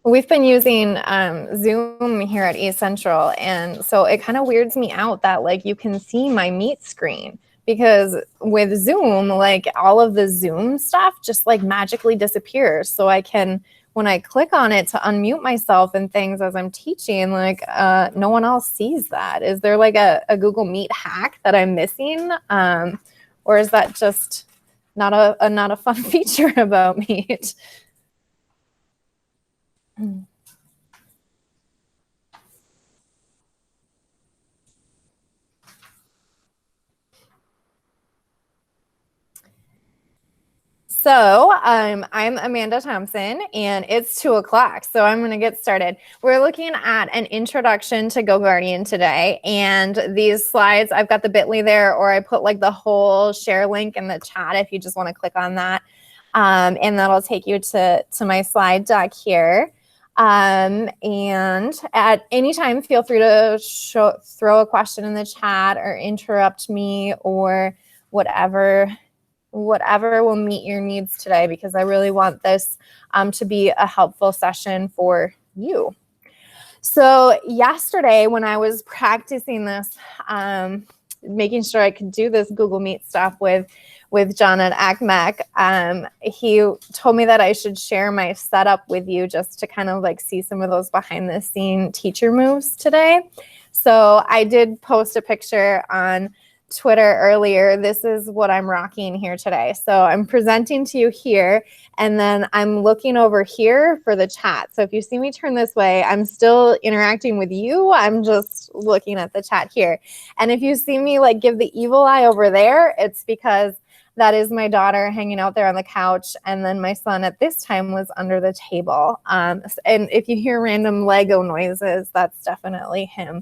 We've been using Zoom here at East Central, and so it kind of weirds me out that like you can see my Meet screen, because with Zoom, like all of the Zoom stuff just like magically disappears. So I can, when I click on it to unmute myself and things as I'm teaching, like no one else sees that. Is there like a Google Meet hack that I'm missing? Or is that just not a fun feature about Meet? So I'm Amanda Thompson, and it's 2 o'clock, so I'm going to get started. We're looking at an introduction to GoGuardian today, and these slides, I've got the bit.ly there, or I put like the whole share link in the chat if you just want to click on that, and that'll take you to my slide deck here. And at any time, feel free to throw a question in the chat or interrupt me or whatever will meet your needs today, because I really want this to be a helpful session for you. So yesterday when I was practicing this, making sure I could do this Google Meet stuff with John at ACMEC, he told me that I should share my setup with you just to kind of like see some of those behind the scene teacher moves today. So I did post a picture on Twitter earlier. This is what I'm rocking here today. So I'm presenting to you here, and then I'm looking over here for the chat. So if you see me turn this way, I'm still interacting with you. I'm just looking at the chat here. And if you see me like give the evil eye over there, it's because that is my daughter hanging out there on the couch, and then my son at this time was under the table. And if you hear random Lego noises, that's definitely him.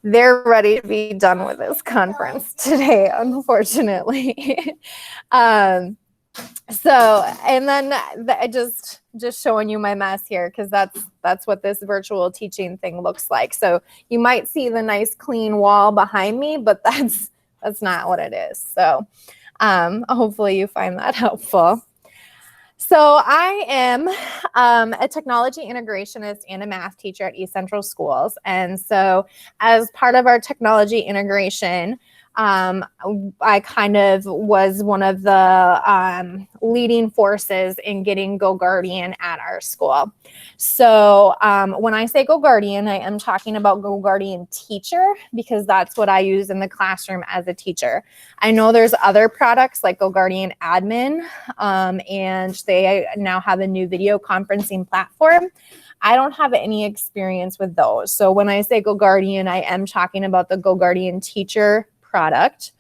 They're ready to be done with this conference today, unfortunately. So, and then just showing you my mess here, because that's what this virtual teaching thing looks like. So you might see the nice clean wall behind me, but that's not what it is. So hopefully you find that helpful. So I am a technology integrationist and a math teacher at East Central Schools. And so as part of our technology integration, I kind of was one of the leading forces in getting GoGuardian at our school. So when I say GoGuardian, I am talking about GoGuardian Teacher, because that's what I use in the classroom as a teacher. I know there's other products like GoGuardian Admin, and they now have a new video conferencing platform. I don't have any experience with those. So when I say GoGuardian, I am talking about the GoGuardian Teacher product.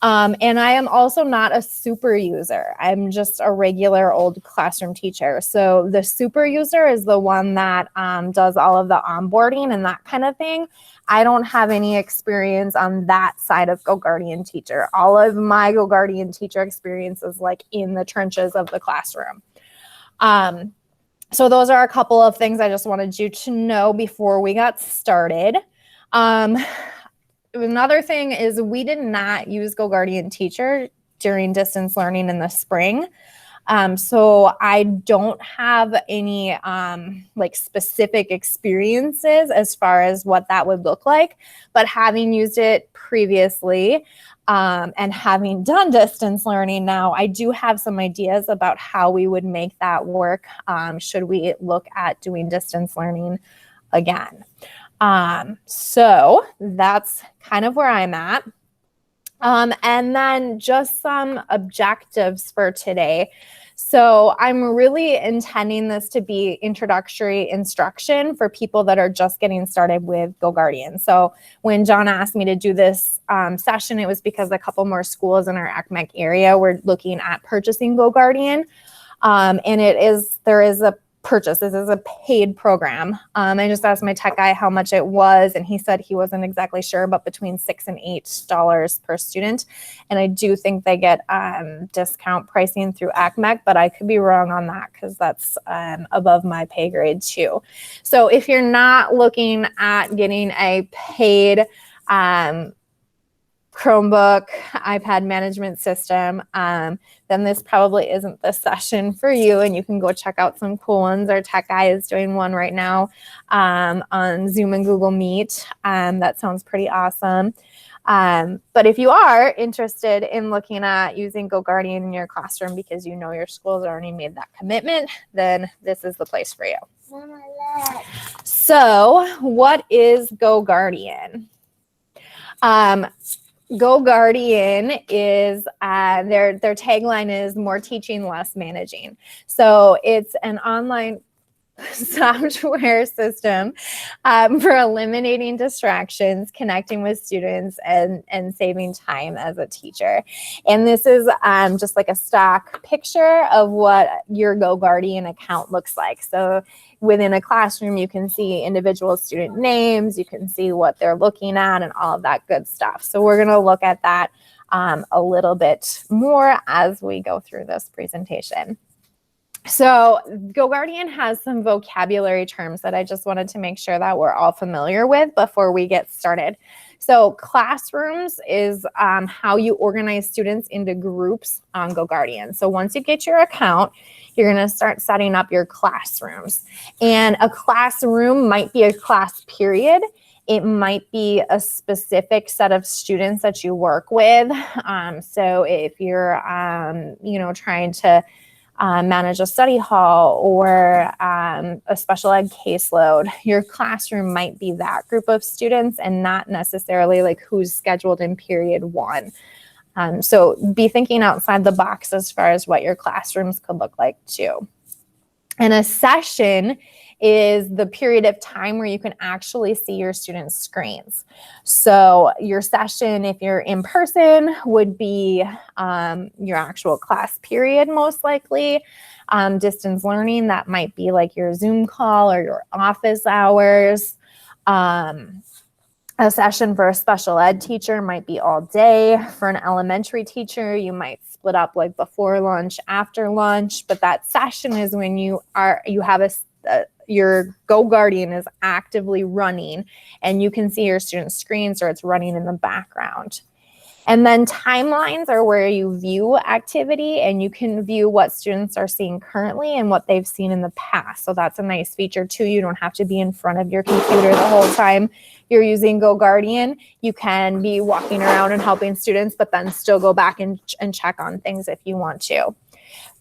And I am also not a super user. I'm just a regular old classroom teacher. So the super user is the one that does all of the onboarding and that kind of thing. I don't have any experience on that side of GoGuardian Teacher. All of my GoGuardian Teacher experience is like in the trenches of the classroom. So those are a couple of things I just wanted you to know before we got started. Another thing is we did not use GoGuardian Teacher during distance learning in the spring. So I don't have any like specific experiences as far as what that would look like, but having used it previously and having done distance learning now, I do have some ideas about how we would make that work should we look at doing distance learning again. So that's kind of where I'm at. And then just some objectives for today. So I'm really intending this to be introductory instruction for people that are just getting started with GoGuardian. So when John asked me to do this session, it was because a couple more schools in our ACMEC area were looking at purchasing GoGuardian. And there is a purchase. This is a paid program. I just asked my tech guy how much it was, and he said he wasn't exactly sure, but between $6 and $8 per student. And I do think they get discount pricing through ACMEC, but I could be wrong on that because that's above my pay grade too. So if you're not looking at getting a paid Chromebook, iPad management system, then this probably isn't the session for you, and you can go check out some cool ones. Our tech guy is doing one right now on Zoom and Google Meet. That sounds pretty awesome. But if you are interested in looking at using GoGuardian in your classroom because you know your school's already made that commitment, then this is the place for you. So what is GoGuardian? GoGuardian is their tagline is more teaching, less managing. So it's an online software system for eliminating distractions, connecting with students, and saving time as a teacher. And this is just like a stock picture of what your GoGuardian account looks like. So within a classroom, you can see individual student names, you can see what they're looking at, and all of that good stuff. So we're going to look at that a little bit more as we go through this presentation. So GoGuardian has some vocabulary terms that I just wanted to make sure that we're all familiar with before we get started. So classrooms is how you organize students into groups on GoGuardian. So once you get your account, you're going to start setting up your classrooms. And a classroom might be a class period. It might be a specific set of students that you work with. So if you're, trying to manage a study hall or a special ed caseload, your classroom might be that group of students and not necessarily like who's scheduled in period one. So be thinking outside the box as far as what your classrooms could look like too. And a session is the period of time where you can actually see your students' screens. So your session, if you're in person, would be your actual class period, most likely. Distance learning, that might be like your Zoom call or your office hours. A session for a special ed teacher might be all day. For an elementary teacher, you might split up like before lunch, after lunch, but that session is when you have your GoGuardian is actively running and you can see your students' screens or it's running in the background. And then timelines are where you view activity and you can view what students are seeing currently and what they've seen in the past. So that's a nice feature too. You don't have to be in front of your computer the whole time you're using GoGuardian. You can be walking around and helping students, but then still go back and check on things if you want to.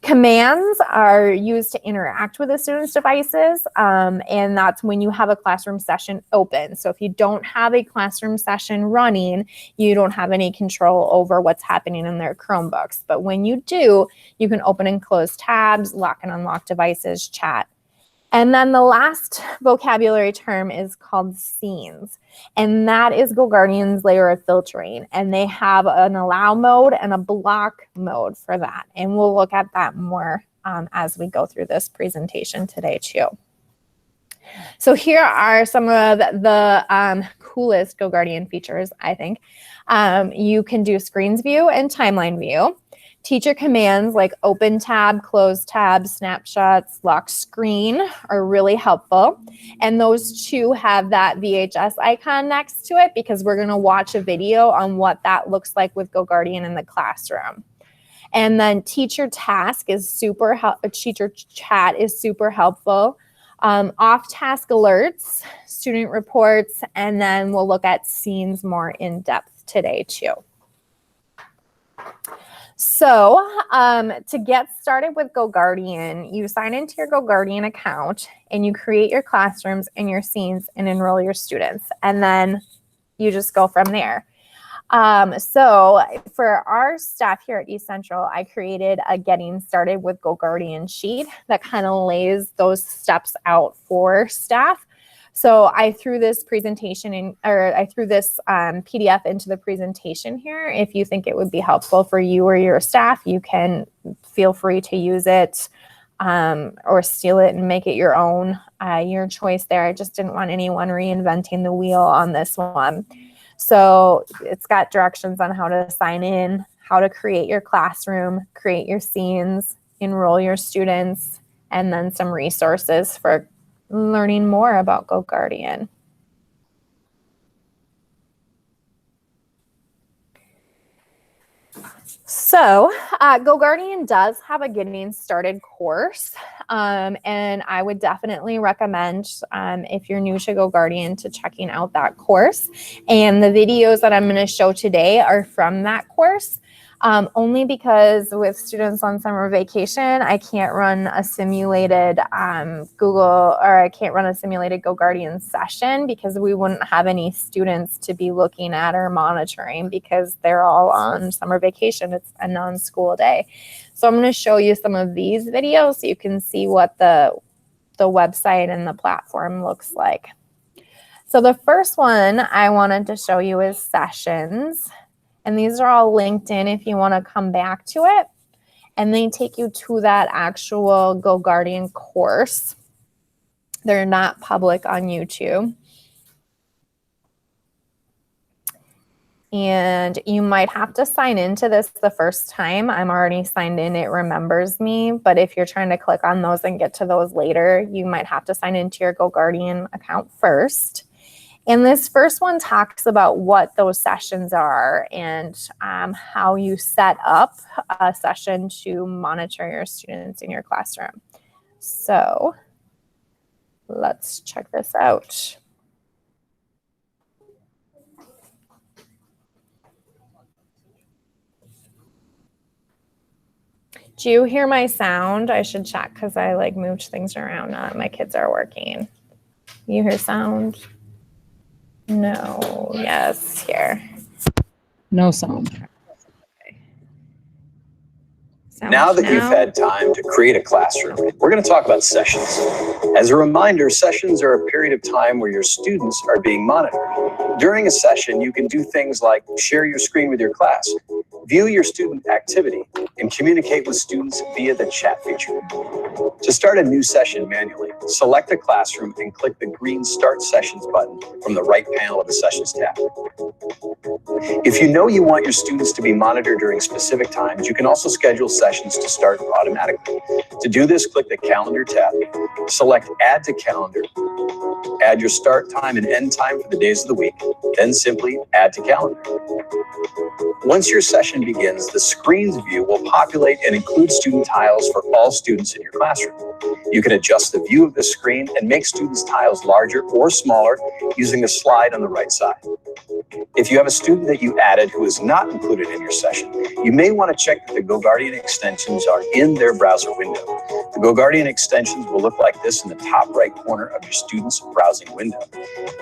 Commands are used to interact with the students' devices, and that's when you have a classroom session open. So if you don't have a classroom session running, you don't have any control over what's happening in their Chromebooks. But when you do, you can open and close tabs, lock and unlock devices, chat. And then the last vocabulary term is called scenes. And that is GoGuardian's layer of filtering. And they have an allow mode and a block mode for that. And we'll look at that more as we go through this presentation today too. So here are some of the coolest GoGuardian features, I think. You can do screens view and timeline view. Teacher commands like open tab, close tab, snapshots, lock screen are really helpful. And those two have that VHS icon next to it because we're going to watch a video on what that looks like with GoGuardian in the classroom. And then teacher task is teacher chat is super helpful. Off-task alerts, student reports, and then we'll look at scenes more in depth today too. So to get started with GoGuardian, you sign into your GoGuardian account and you create your classrooms and your scenes and enroll your students. And then you just go from there. So for our staff here at East Central, I created a getting started with GoGuardian sheet that kind of lays those steps out for staff. So I threw this presentation I threw this PDF into the presentation here. If you think it would be helpful for you or your staff, you can feel free to use it or steal it and make it your own, your choice there. I just didn't want anyone reinventing the wheel on this one. So it's got directions on how to sign in, how to create your classroom, create your scenes, enroll your students, and then some resources for learning more about GoGuardian. So GoGuardian does have a getting started course, and I would definitely recommend if you're new to GoGuardian to checking out that course. And the videos that I'm going to show today are from that course. Only because with students on summer vacation, I can't run a simulated I can't run a simulated GoGuardian session because we wouldn't have any students to be looking at or monitoring because they're all on summer vacation. It's a non-school day. So I'm going to show you some of these videos so you can see what the website and the platform looks like. So the first one I wanted to show you is sessions. And these are all linked in if you want to come back to it. And they take you to that actual GoGuardian course. They're not public on YouTube. And you might have to sign into this the first time. I'm already signed in. It remembers me. But if you're trying to click on those and get to those later, you might have to sign into your GoGuardian account first. And this first one talks about what those sessions are and how you set up a session to monitor your students in your classroom. So let's check this out. Do you hear my sound? I should check because I like moved things around. My kids are working. You hear sound? No. Yes, here. No sound. Okay. Now that you've had time to create a classroom, we're going to talk about sessions. As a reminder, sessions are a period of time where your students are being monitored. During a session, you can do things like share your screen with your class, view your student activity, and communicate with students via the chat feature. To start a new session manually, select a classroom and click the green Start Sessions button from the right panel of the Sessions tab. If you know you want your students to be monitored during specific times, you can also schedule sessions to start automatically. To do this, click the Calendar tab, select Add to Calendar, add your start time and end time for the days of the week, then simply Add to Calendar. Once your session begins, the screens view will populate and include student tiles for all students in your classroom. You can adjust the view of the screen and make students' tiles larger or smaller using the slide on the right side. If you have a student that you added who is not included in your session, you may want to check that the GoGuardian extensions are in their browser window. The GoGuardian extensions will look like this in the top right corner of your student's browsing window.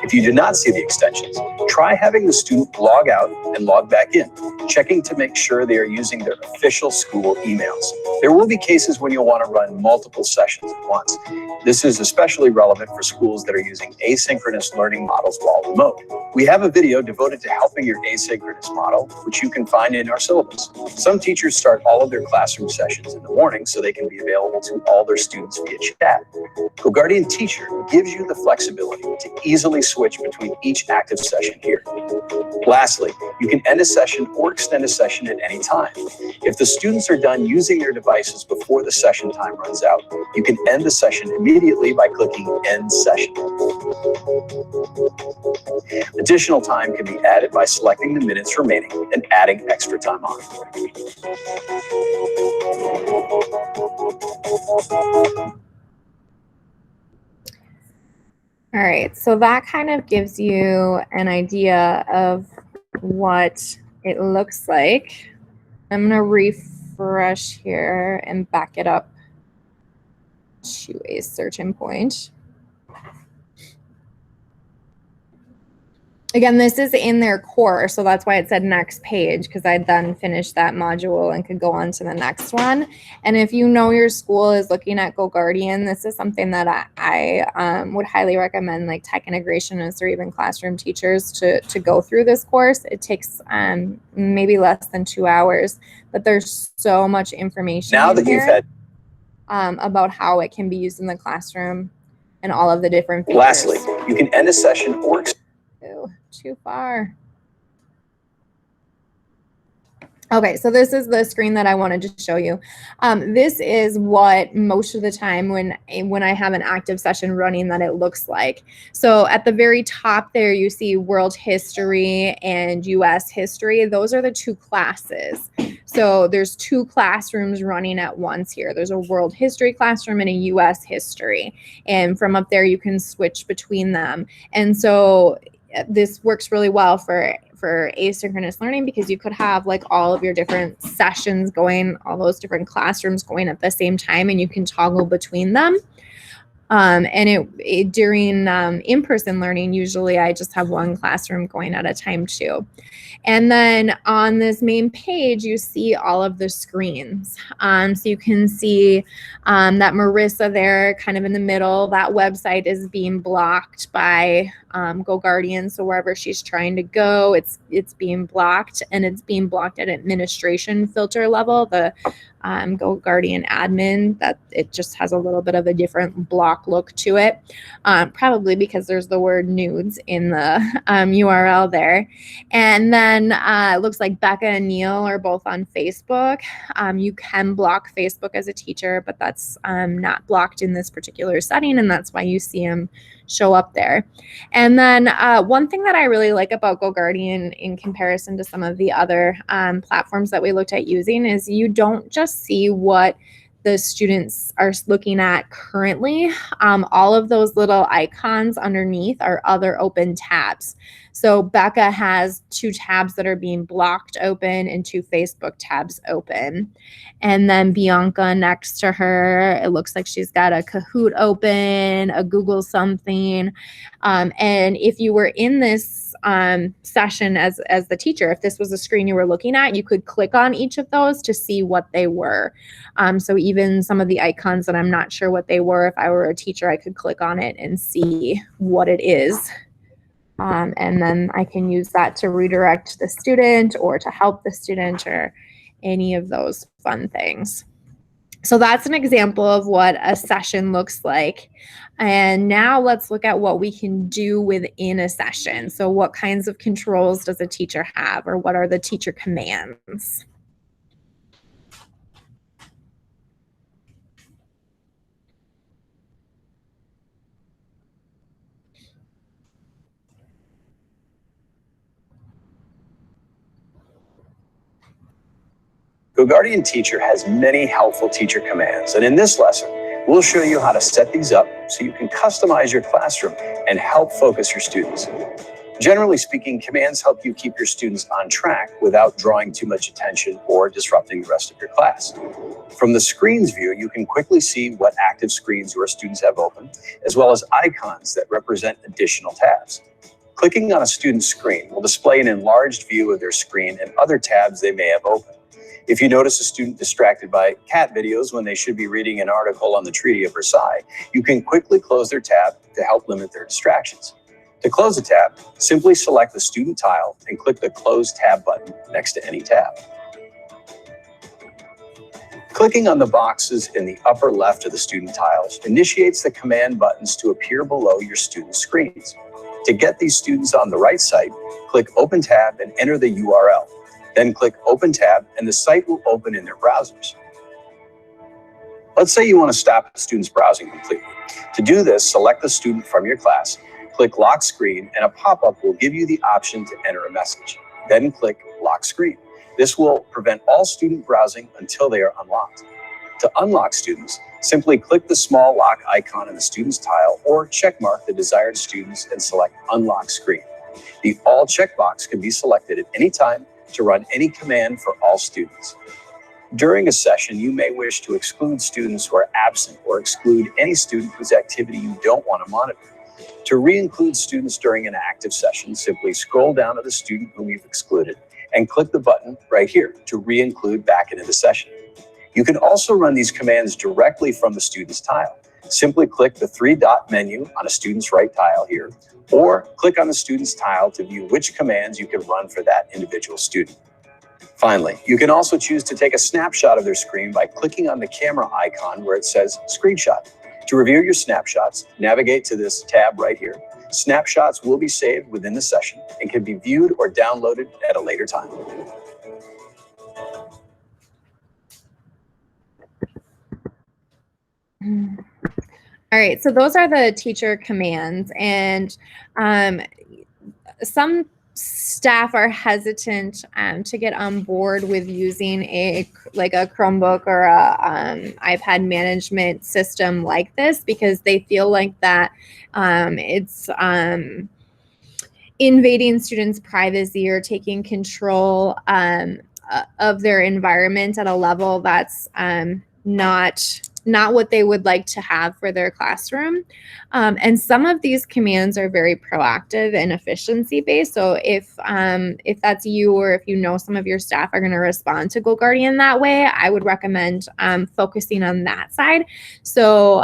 If you do not see the extensions, try having the student log out and log back in, checking to make sure they are using their official school emails. There will be cases when you'll want to run multiple sessions at once. This is especially relevant for schools that are using asynchronous learning models while remote. We have a video devoted to helping your asynchronous model, which you can find in our syllabus. Some teachers start all of their classroom sessions in the morning so they can be available to all their students via chat. GoGuardian Teacher gives you the flexibility to easily switch between each active session here. Lastly, you can end a session or extend a session at any time. If the students are done using their devices before the session time runs out, you can end the session immediately by clicking End Session. Additional time can be added by selecting the minutes remaining and adding extra time on. All right, so that kind of gives you an idea of what it looks like. I'm going to refresh here and back it up to a certain point. Again, this is in their course, so that's why it said next page, because I then finished that module and could go on to the next one. And if you know your school is looking at GoGuardian, this is something that I would highly recommend, like tech integrationists or even classroom teachers to go through this course. It takes maybe less than 2 hours, but there's so much information Now that you've had about how it can be used in the classroom and all of the different features. Lastly, you can end a session or too far. Okay, so this is the screen that I wanted to show you. This is what most of the time when I have an active session running that it looks like. So at the very top there, you see world history and US history. Those are the two classes. So there's 2 classrooms running at once here. There's a world history classroom and a US history. And from up there, you can switch between them. And so this works really well for asynchronous learning, because you could have like all of your different sessions going, all those different classrooms going at the same time, and you can toggle between them. And during in-person learning, usually I just have one classroom going at a time too. And then on this main page, you see all of the screens. So you can see that Marissa there kind of in the middle, that website is being blocked by GoGuardian. So wherever she's trying to go, it's being blocked, and it's being blocked at administration filter level. The GoGuardian admin, that it just has a little bit of a different block look to it, probably because there's the word nudes in the URL there. And then it looks like Becca and Neil are both on Facebook. You can block Facebook as a teacher, but that's not blocked in this particular setting, and that's why you see them show up there. And then one thing that I really like about GoGuardian in comparison to some of the other platforms that we looked at using is you don't just see what the students are looking at currently. All of those little icons underneath are other open tabs. So Becca has 2 tabs that are being blocked open and 2 Facebook tabs open. And then Bianca next to her, it looks like she's got a Kahoot open, a Google something. And if you were in this session as the teacher, if this was a screen you were looking at, you could click on each of those to see what they were. So even some of the icons that I'm not sure what they were, if I were a teacher, I could click on it and see what it is. And then I can use that to redirect the student or to help the student or any of those fun things. So that's an example of what a session looks like. And now let's look at what we can do within a session. So what kinds of controls does a teacher have, or what are the teacher commands? GoGuardian Teacher has many helpful teacher commands, and in this lesson, we'll show you how to set these up so you can customize your classroom and help focus your students. Generally speaking, commands help you keep your students on track without drawing too much attention or disrupting the rest of your class. From the screens view, you can quickly see what active screens your students have open, as well as icons that represent additional tabs. Clicking on a student's screen will display an enlarged view of their screen and other tabs they may have open. If you notice a student distracted by cat videos when they should be reading an article on the Treaty of Versailles, you can quickly close their tab to help limit their distractions. To close a tab, simply select the student tile and click the Close Tab button next to any tab. Clicking on the boxes in the upper left of the student tiles initiates the command buttons to appear below your student screens. To get these students on the right site, click Open Tab and enter the URL. Then click Open Tab and the site will open in their browsers. Let's say you want to stop the student's browsing completely. To do this, select the student from your class, click Lock Screen, and a pop-up will give you the option to enter a message. Then click Lock Screen. This will prevent all student browsing until they are unlocked. To unlock students, simply click the small lock icon in the student's tile or checkmark the desired students and select Unlock Screen. The All checkbox can be selected at any time to run any command for all students. During a session, you may wish to exclude students who are absent or exclude any student whose activity you don't want to monitor. To re-include students during an active session, simply scroll down to the student whom you've excluded and click the button right here to re-include back into the session. You can also run these commands directly from the student's tile. Simply click the 3-dot menu on a student's right tile here, or click on the student's tile to view which commands you can run for that individual student. Finally, you can also choose to take a snapshot of their screen by clicking on the camera icon where it says Screenshot. To review your snapshots, navigate to this tab right here. Snapshots will be saved within the session and can be viewed or downloaded at a later time. All right, so those are the teacher commands, and some staff are hesitant to get on board with using a Chromebook or a iPad management system like this, because they feel like that it's invading students' privacy or taking control of their environment at a level that's not what they would like to have for their classroom. And some of these commands are very proactive and efficiency based. So if that's you, or if you know some of your staff are going to respond to GoGuardian that way, I would recommend focusing on that side. So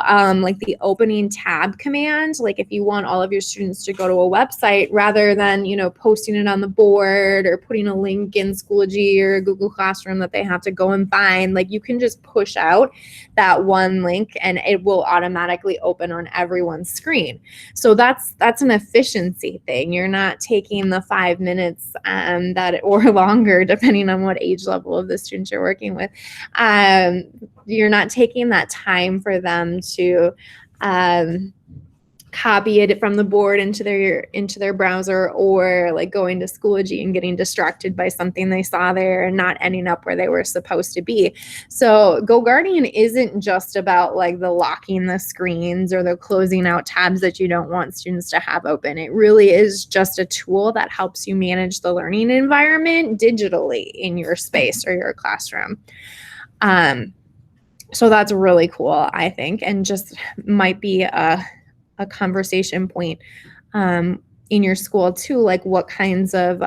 like the opening tab command, like if you want all of your students to go to a website, rather than, you know, posting it on the board or putting a link in Schoology or Google Classroom that they have to go and find, like you can just push out that one link and it will automatically open on everyone's screen. So that's an efficiency thing. You're not taking the 5 minutes that or longer, depending on what age level of the students you're working with. You're not taking that time for them to copy it from the board into their browser, or like going to Schoology and getting distracted by something they saw there and not ending up where they were supposed to be. So GoGuardian isn't just about like the locking the screens or the closing out tabs that you don't want students to have open. It really is just a tool that helps you manage the learning environment digitally in your space or your classroom. So that's really cool, I think, and just might be a conversation point in your school too, like what kinds of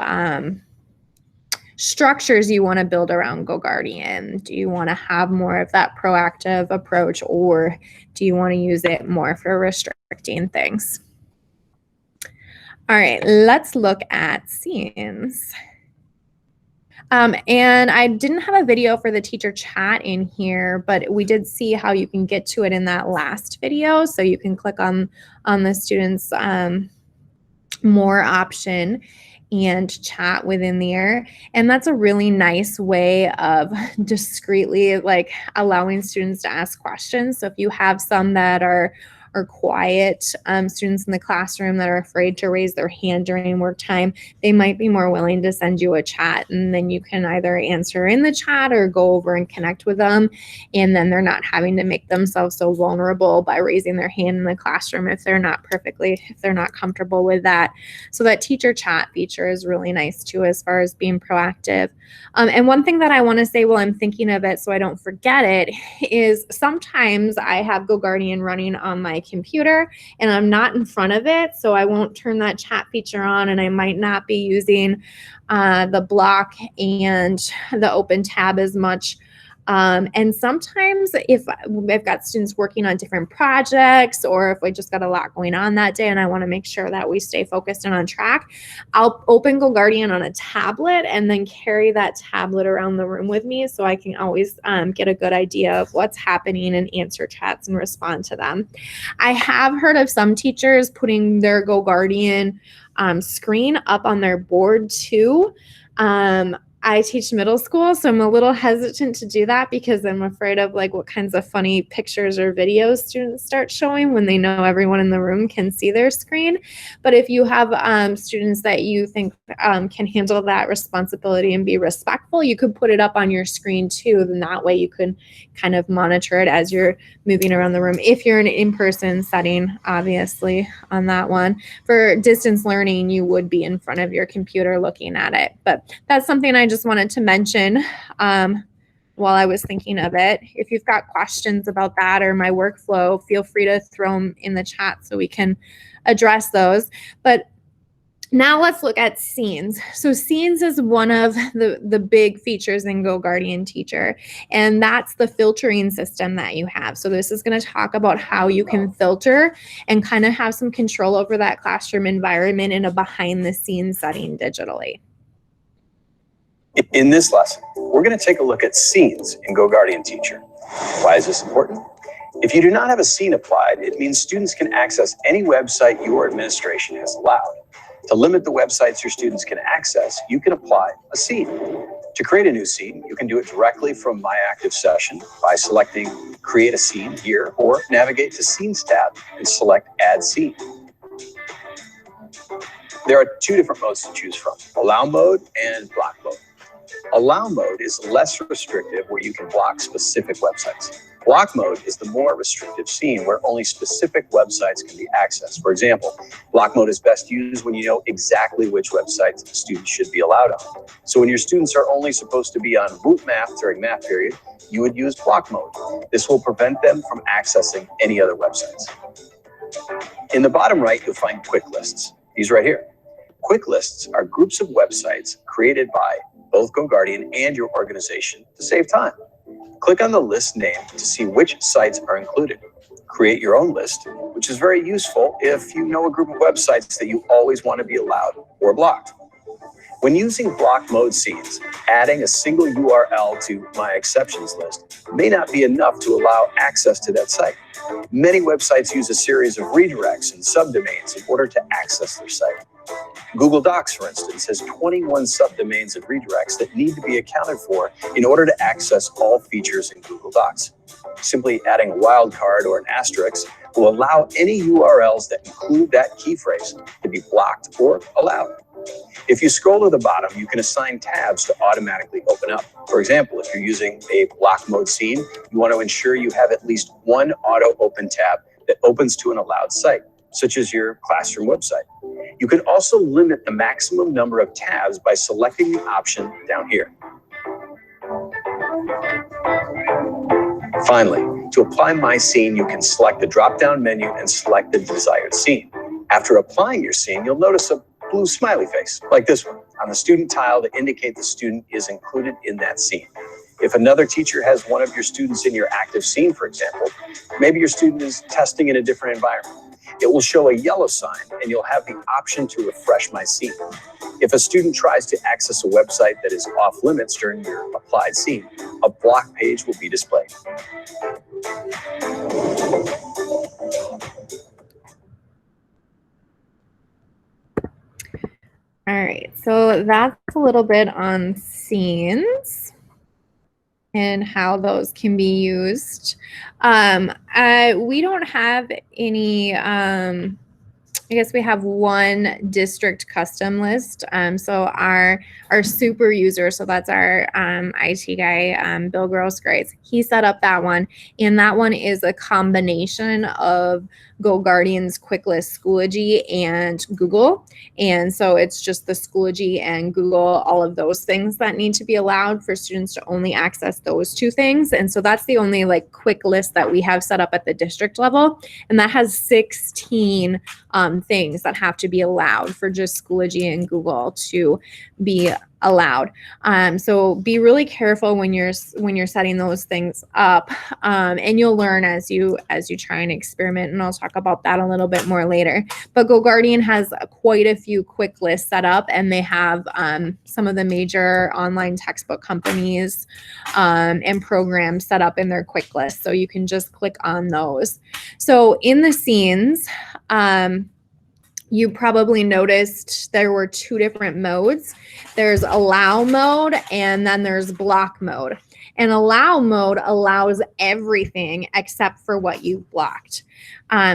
structures you want to build around GoGuardian. Do you want to have more of that proactive approach, or do you want to use it more for restricting things? All right, let's look at scenes. And I didn't have a video for the teacher chat in here, but we did see how you can get to it in that last video. So you can click on the students' more option and chat within there. And that's a really nice way of discreetly like allowing students to ask questions. So if you have some that are quiet students in the classroom that are afraid to raise their hand during work time, they might be more willing to send you a chat, and then you can either answer in the chat or go over and connect with them, and then they're not having to make themselves so vulnerable by raising their hand in the classroom if they're not comfortable with that. So that teacher chat feature is really nice too, as far as being proactive. And one thing that I want to say while I'm thinking of it, so I don't forget it, is sometimes I have GoGuardian running on my computer and I'm not in front of it, so I won't turn that chat feature on, and I might not be using the block and the open tab as much. And sometimes if I've got students working on different projects, or if I just got a lot going on that day and I want to make sure that we stay focused and on track, I'll open GoGuardian on a tablet and then carry that tablet around the room with me, so I can always get a good idea of what's happening and answer chats and respond to them. I have heard of some teachers putting their GoGuardian screen up on their board too. I teach middle school, so I'm a little hesitant to do that because I'm afraid of like what kinds of funny pictures or videos students start showing when they know everyone in the room can see their screen. But if you have students that you think can handle that responsibility and be respectful, you could put it up on your screen too. Then that way you can kind of monitor it as you're moving around the room. If you're in an in-person setting, obviously on that one. For distance learning, you would be in front of your computer looking at it. But that's something I just wanted to mention while I was thinking of it. If you've got questions about that or my workflow, feel free to throw them in the chat so we can address those. But now let's look at scenes. So scenes is one of the big features in GoGuardian Teacher, and that's the filtering system that you have. So this is going to talk about how you can filter and kind of have some control over that classroom environment in a behind the scenes setting digitally. In this lesson, we're going to take a look at scenes in GoGuardian Teacher. Why is this important? If you do not have a scene applied, it means students can access any website your administration has allowed. To limit the websites your students can access, you can apply a scene. To create a new scene, you can do it directly from My Active Session by selecting Create a Scene here, or navigate to Scenes tab and select Add Scene. There are two different modes to choose from, allow mode and block mode. Allow mode is less restrictive, where you can block specific websites. Block mode is the more restrictive scene, where only specific websites can be accessed. For example, block mode is best used when you know exactly which websites students should be allowed on. So when your students are only supposed to be on Boot Math during math period, you would use block mode. This will prevent them from accessing any other websites. In the bottom right, you'll find quick lists. These right here. Quick lists are groups of websites created by both GoGuardian and your organization to save time. Click on the list name to see which sites are included. Create your own list, which is very useful if you know a group of websites that you always want to be allowed or blocked. When using block mode scenes, adding a single URL to My Exceptions list may not be enough to allow access to that site. Many websites use a series of redirects and subdomains in order to access their site. Google Docs, for instance, has 21 subdomains and redirects that need to be accounted for in order to access all features in Google Docs. Simply adding a wildcard or an asterisk will allow any URLs that include that key phrase to be blocked or allowed. If you scroll to the bottom, you can assign tabs to automatically open up. For example, if you're using a block mode scene, you want to ensure you have at least one auto open tab that opens to an allowed site, such as your classroom website. You can also limit the maximum number of tabs by selecting the option down here. Finally, to apply My Scene, you can select the drop-down menu and select the desired scene. After applying your scene, you'll notice a blue smiley face, like this one, on the student tile to indicate the student is included in that scene. If another teacher has one of your students in your active scene, for example, maybe your student is testing in a different environment, it will show a yellow sign and you'll have the option to refresh My Scene. If a student tries to access a website that is off limits during your applied scene, a block page will be displayed. All right, so that's a little bit on scenes and how those can be used. We don't have any, I guess we have one district custom list. So our super user, so that's our IT guy, Bill Grosskreutz, he set up that one. And that one is a combination of GoGuardian's Quick List Schoology and Google. And so it's just the Schoology and Google, all of those things that need to be allowed for students to only access those two things. And so that's the only like quick list that we have set up at the district level. And that has 16 things that have to be allowed for just Schoology and Google to be allowed. So be really careful when you're setting those things up, and you'll learn as you try and experiment. And I'll talk about that a little bit more later. But GoGuardian has quite a few quick lists set up, and they have some of the major online textbook companies and programs set up in their quick list. So you can just click on those. So in the scenes, you probably noticed there were two different modes. There's allow mode and then there's block mode. And allow mode allows everything except for what you've blocked.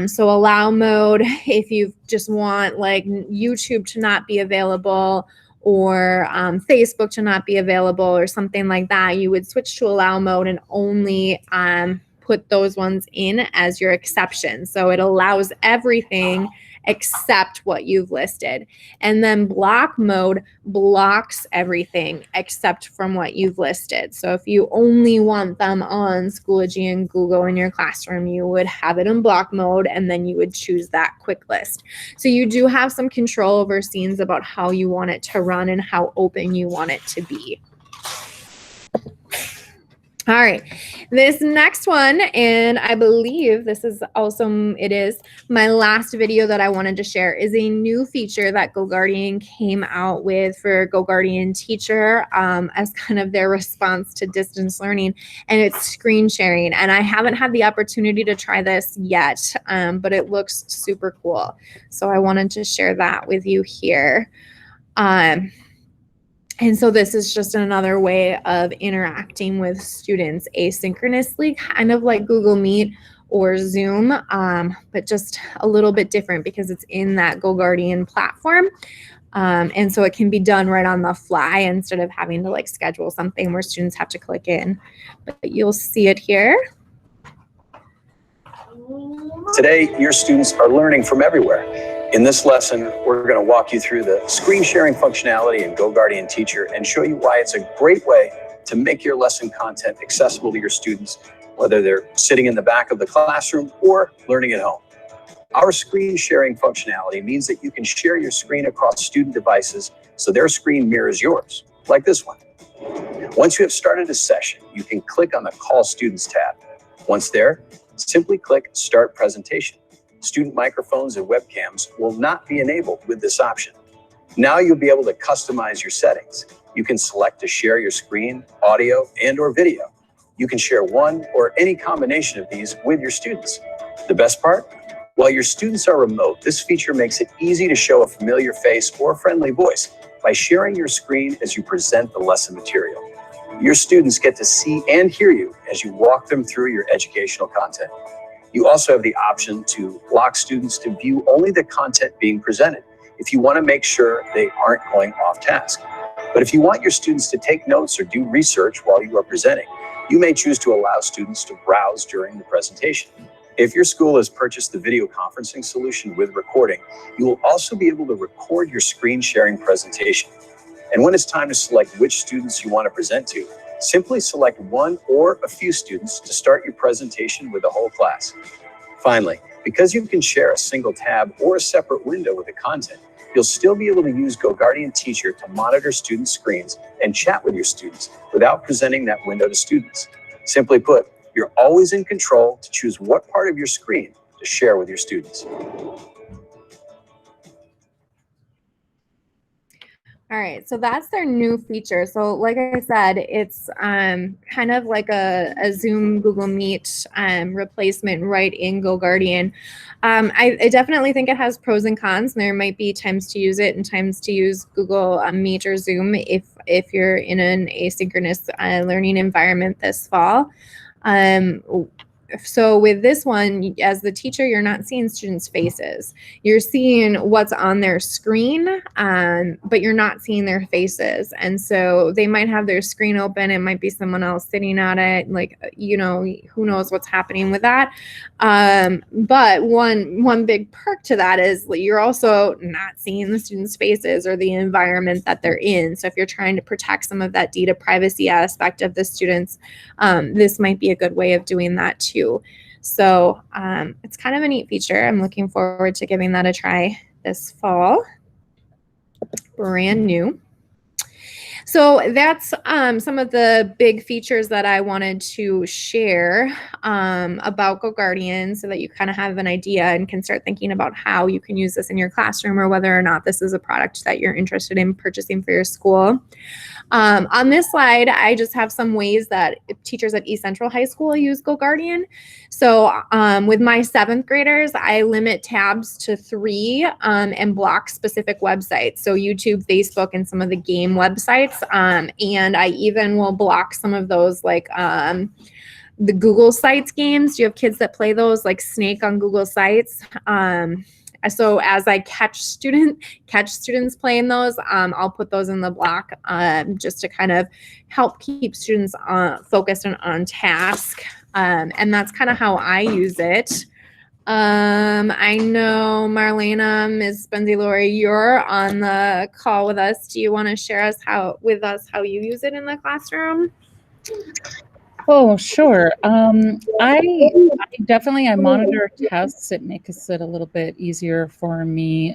So allow mode, if you just want like YouTube to not be available or Facebook to not be available or something like that, you would switch to allow mode and only put those ones in as your exception. So it allows everything except what you've listed. And then block mode blocks everything except from what you've listed. So if you only want them on Schoology and Google in your classroom, you would have it in block mode, and then you would choose that quick list. So you do have some control over scenes about how you want it to run and how open you want it to be. All right, this next one, and I believe this is also, it is my last video that I wanted to share, is a new feature that GoGuardian came out with for GoGuardian Teacher as kind of their response to distance learning, and it's screen sharing. And I haven't had the opportunity to try this yet, but it looks super cool. So I wanted to share that with you here. And so this is just another way of interacting with students asynchronously, kind of like Google Meet or Zoom, but just a little bit different because it's in that GoGuardian platform. And so it can be done right on the fly instead of having to like schedule something where students have to click in. But you'll see it here. Today, your students are learning from everywhere. In this lesson, we're going to walk you through the screen sharing functionality in GoGuardian Teacher and show you why it's a great way to make your lesson content accessible to your students, whether they're sitting in the back of the classroom or learning at home. Our screen sharing functionality means that you can share your screen across student devices so their screen mirrors yours, like this one. Once you have started a session, you can click on the Call Students tab. Once there, simply click Start Presentation. Student microphones and webcams will not be enabled with this option. Now you'll be able to customize your settings. You can select to share your screen, audio, and/or video. You can share one or any combination of these with your students. The best part? While your students are remote, this feature makes it easy to show a familiar face or friendly voice by sharing your screen as you present the lesson material. Your students get to see and hear you as you walk them through your educational content. You also have the option to lock students to view only the content being presented if you want to make sure they aren't going off task. But if you want your students to take notes or do research while you are presenting, you may choose to allow students to browse during the presentation. If your school has purchased the video conferencing solution with recording, you will also be able to record your screen sharing presentation. And when it's time to select which students you want to present to, simply select one or a few students to start your presentation with the whole class. Finally, because you can share a single tab or a separate window with the content, you'll still be able to use GoGuardian Teacher to monitor student screens and chat with your students without presenting that window to students. Simply put, you're always in control to choose what part of your screen to share with your students. All right, so that's their new feature. So like I said, it's kind of like a Zoom, Google Meet replacement right in GoGuardian. I definitely think it has pros and cons. There might be times to use it and times to use Google Meet or Zoom if you're in an asynchronous learning environment this fall. So with this one, as the teacher, you're not seeing students' faces. You're seeing what's on their screen, but you're not seeing their faces. And so they might have their screen open. It might be someone else sitting at it. Like, you know, who knows what's happening with that. But one big perk to that is you're also not seeing the students' faces or the environment that they're in. So if you're trying to protect some of that data privacy aspect of the students, this might be a good way of doing that too. So it's kind of a neat feature. I'm looking forward to giving that a try this fall. Brand new. So that's some of the big features that I wanted to share about GoGuardian so that you kind of have an idea and can start thinking about how you can use this in your classroom or whether or not this is a product that you're interested in purchasing for your school. On this slide, I just have some ways that teachers at East Central High School use GoGuardian. So with my 7th graders, I limit tabs to 3 and block specific websites. So YouTube, Facebook, and some of the game websites. And I even will block some of those like the Google Sites games. Do you have kids that play those, like Snake on Google Sites? So as I catch students playing those, I'll put those in the block just to kind of help keep students focused and on task. And that's kind of how I use it. I know Marlena, Ms. Benzie-Lori, you're on the call with us. Do you want to share how you use it in the classroom? Oh, sure. I definitely monitor tests. It makes it a little bit easier for me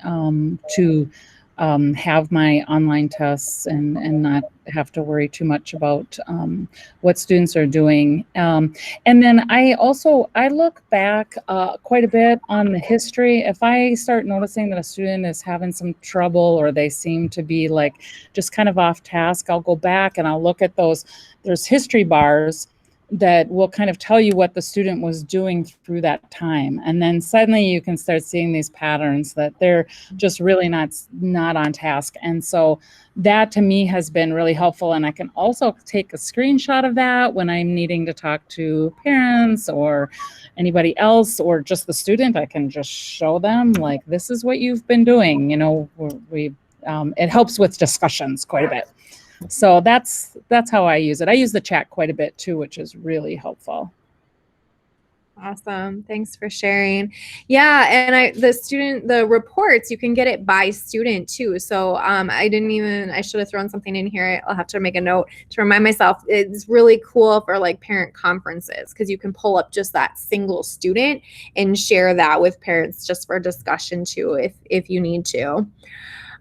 to have my online tests and not have to worry too much about what students are doing. And then I look back quite a bit on the history. If I start noticing that a student is having some trouble or they seem to be like just kind of off task, I'll go back and I'll look at those. There's history bars that will kind of tell you what the student was doing through that time. And then suddenly you can start seeing these patterns that they're just really not on task. And so that to me has been really helpful. And I can also take a screenshot of that when I'm needing to talk to parents or anybody else or just the student. I can just show them, like, this is what you've been doing. You know, it helps with discussions quite a bit. So that's how I use it. I use the chat quite a bit too, which is really helpful. Awesome. Thanks for sharing. Yeah. And the reports, you can get it by student too. So I should have thrown something in here. I'll have to make a note to remind myself. It's really cool for like parent conferences because you can pull up just that single student and share that with parents just for discussion too, if you need to.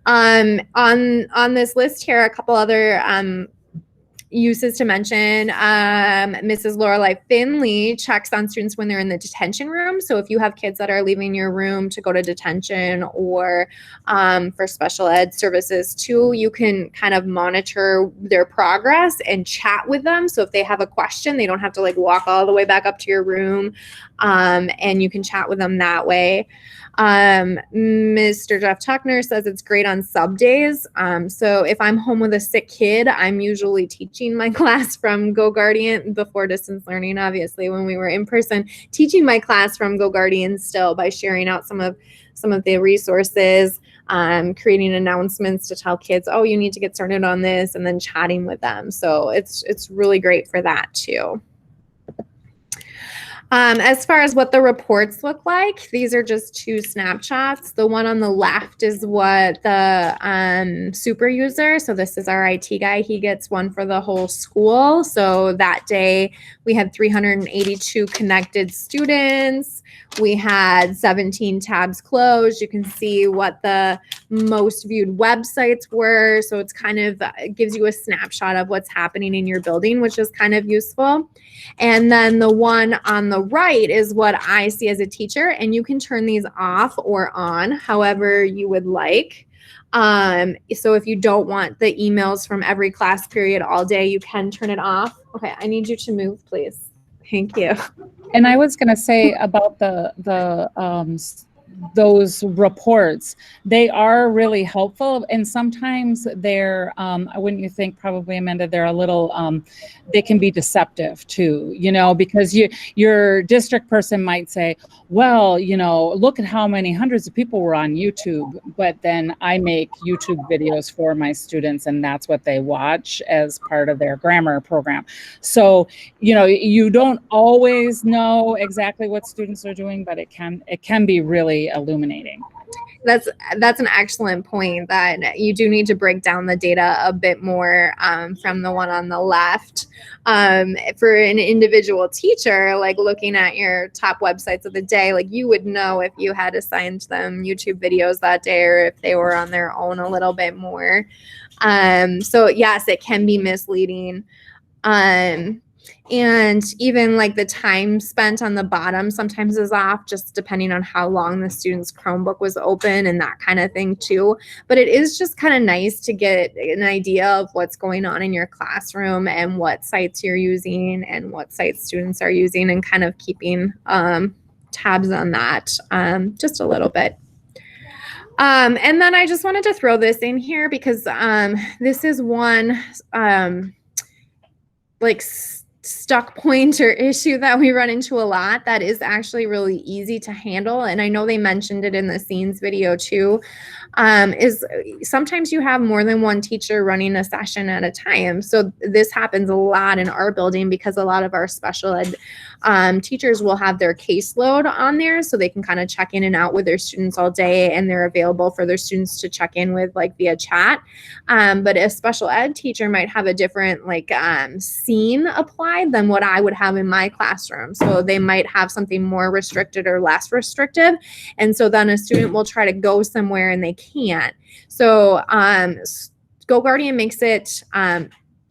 On this list here, a couple other uses to mention. Mrs. Lorelei Finley checks on students when they're in the detention room. So if you have kids that are leaving your room to go to detention or for special ed services too, you can kind of monitor their progress and chat with them. So if they have a question, they don't have to like walk all the way back up to your room, and you can chat with them that way. Mr. Jeff Tuckner says it's great on sub days. So if I'm home with a sick kid, I'm usually teaching my class from GoGuardian before distance learning, obviously, when we were in person, teaching my class from GoGuardian still by sharing out some of the resources, creating announcements to tell kids, oh, you need to get started on this, and then chatting with them. So it's really great for that too. As far as what the reports look like, these are just two snapshots. The one on the left is what the super user, so this is our IT guy, he gets one for the whole school. So that day we had 382 connected students. We had 17 tabs closed. You can see what the most viewed websites were. So it's kind of it gives you a snapshot of what's happening in your building, which is kind of useful. And then the one on the right is what I see as a teacher, and you can turn these off or on however you would like. So if you don't want the emails from every class period all day, you can turn it off. Okay, I need you to move, please. Thank you. And I was going to say about those reports, they are really helpful, and sometimes they're wouldn't you think, probably, Amanda, they're a little they can be deceptive too, you know, because your district person might say, well, you know, look at how many hundreds of people were on YouTube, but then I make YouTube videos for my students and that's what they watch as part of their grammar program. So, you know, you don't always know exactly what students are doing, but it can be really illuminating. That's an excellent point, that you do need to break down the data a bit more from the one on the left. For an individual teacher, like looking at your top websites of the day, like you would know if you had assigned them YouTube videos that day or if they were on their own a little bit more. So yes, it can be misleading. And even like the time spent on the bottom sometimes is off, just depending on how long the student's Chromebook was open and that kind of thing too. But it is just kind of nice to get an idea of what's going on in your classroom and what sites you're using and what sites students are using, and kind of keeping tabs on that just a little bit. And then I just wanted to throw this in here because this is one like stuck point or issue that we run into a lot that is actually really easy to handle. And I know they mentioned it in the scenes video too, is sometimes you have more than one teacher running a session at a time. So this happens a lot in our building because a lot of our special ed teachers will have their caseload on there, so they can kind of check in and out with their students all day, and they're available for their students to check in with like via chat. But a special ed teacher might have a different like scene applied than what I would have in my classroom. So they might have something more restricted or less restrictive. And so then a student will try to go somewhere and they can't. So GoGuardian makes it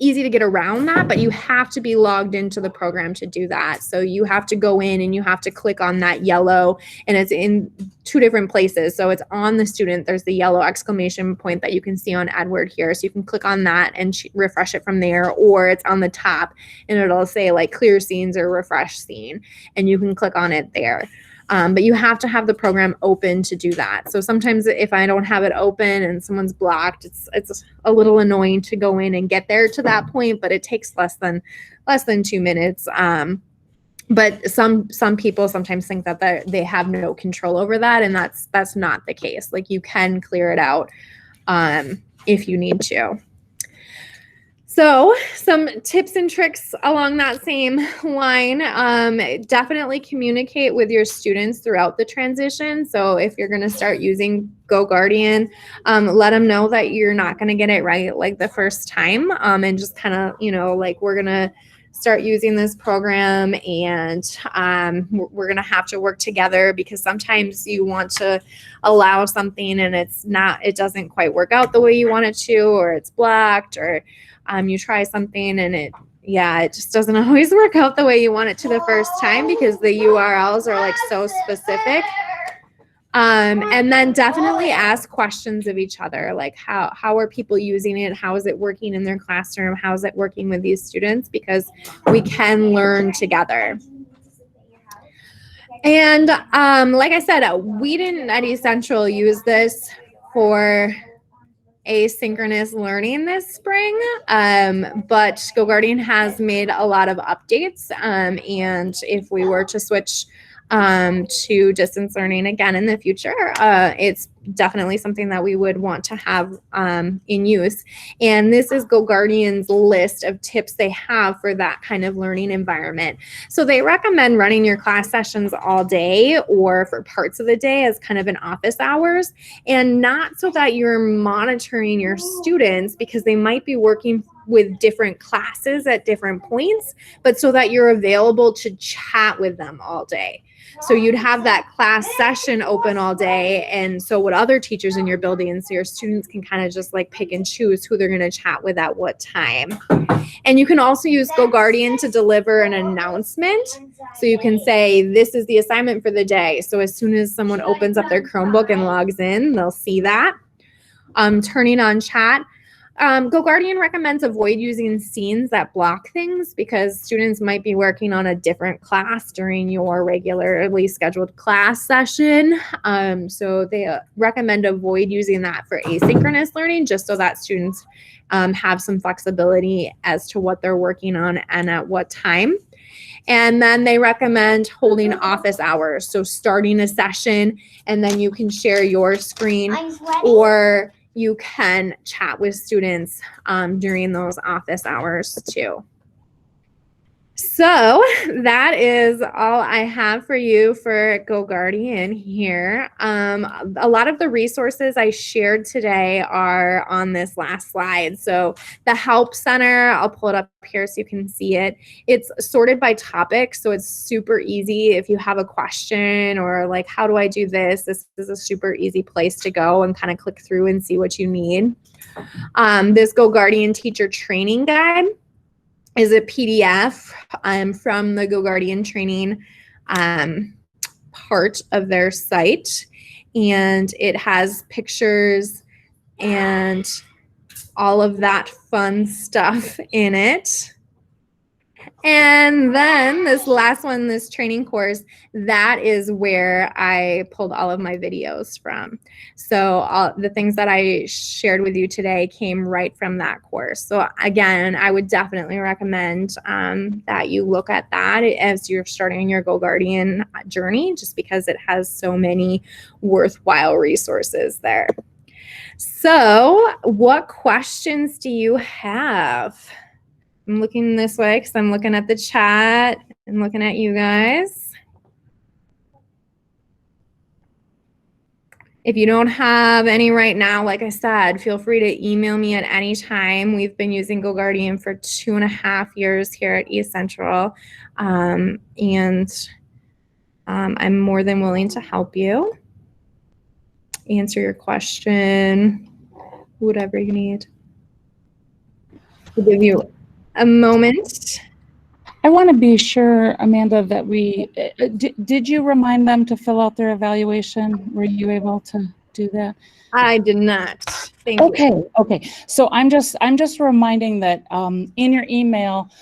easy to get around that, but you have to be logged into the program to do that. So you have to go in and you have to click on that yellow, and it's in 2 different places. So it's on the student. There's the yellow exclamation point that you can see on Edward here. So you can click on that and refresh it from there, or it's on the top and it'll say like clear scenes or refresh scene, and you can click on it there. But you have to have the program open to do that. So sometimes if I don't have it open and someone's blocked, it's a little annoying to go in and get there to that point, but it takes less than 2 minutes. But some people sometimes think that they have no control over that, and that's not the case. Like, you can clear it out if you need to. So some tips and tricks along that same line. Definitely communicate with your students throughout the transition. So if you're going to start using GoGuardian, let them know that you're not going to get it right like the first time, and just kind of, like, we're going to start using this program, and we're going to have to work together, because sometimes you want to allow something and it doesn't quite work out the way you want it to, or it's blocked, or you try something and it just doesn't always work out the way you want it to the first time, because the URLs are like so specific. And then definitely ask questions of each other, like how are people using it? How is it working in their classroom? How is it working with these students? Because we can learn together. And like I said, we didn't at Essential use this for asynchronous learning this spring, but GoGuardian has made a lot of updates, and if we were to switch to distance learning again in the future, it's definitely something that we would want to have in use. And this is GoGuardian's list of tips they have for that kind of learning environment. So they recommend running your class sessions all day or for parts of the day as kind of an office hours, and not so that you're monitoring your students, because they might be working with different classes at different points, but so that you're available to chat with them all day. So you'd have that class session open all day, and so would other teachers in your building, so your students can kind of just like pick and choose who they're going to chat with at what time. And you can also use GoGuardian to deliver an announcement. So you can say, this is the assignment for the day. So as soon as someone opens up their Chromebook and logs in, they'll see that. Turning on chat. GoGuardian recommends avoid using scenes that block things, because students might be working on a different class during your regularly scheduled class session. So they recommend avoid using that for asynchronous learning, just so that students have some flexibility as to what they're working on and at what time. And then they recommend holding office hours. So starting a session, and then you can share your screen, or you can chat with students during those office hours too. So that is all I have for you for GoGuardian here. A lot of the resources I shared today are on this last slide. So the Help Center, I'll pull it up here so you can see it. It's sorted by topic, so it's super easy. If you have a question or like, how do I do this? This is a super easy place to go and kind of click through and see what you need. This GoGuardian Teacher Training Guide is a PDF from the GoGuardian Training part of their site, and it has pictures and all of that fun stuff in it. And then this last one, this training course, that is where I pulled all of my videos from. So all the things that I shared with you today came right from that course. So again, I would definitely recommend that you look at that as you're starting your GoGuardian journey, just because it has so many worthwhile resources there. So what questions do you have? I'm looking this way because I'm looking at the chat and looking at you guys. If you don't have any right now, like I said, feel free to email me at any time. We've been using GoGuardian for 2.5 years here at eCentral, and I'm more than willing to help you, answer your question, whatever you need. I'll give you a moment. I want to be sure, Amanda, that we, did you remind them to fill out their evaluation? Were you able to do that? I did not. Thank you. Okay. So I'm just reminding that in your email,